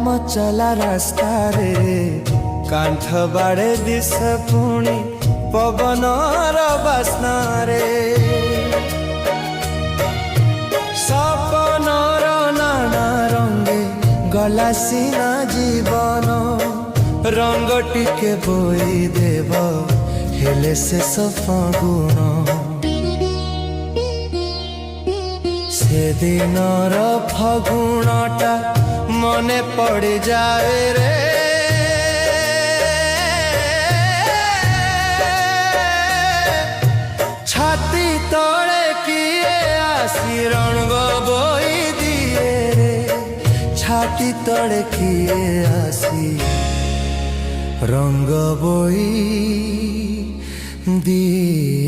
चला रास्ता रे कांठ बाड़े दिस पुणी पवन बास्ना रे सपन नाना रंगे गला सीना जीवन रंग टिके बोई देव हेले से सफगुण से दिनर फगुणटा मने पड़ जाए रे छाती तले किए आसी रंग बोई दिए रे छाती तले किए आसी रंग बोई दिए।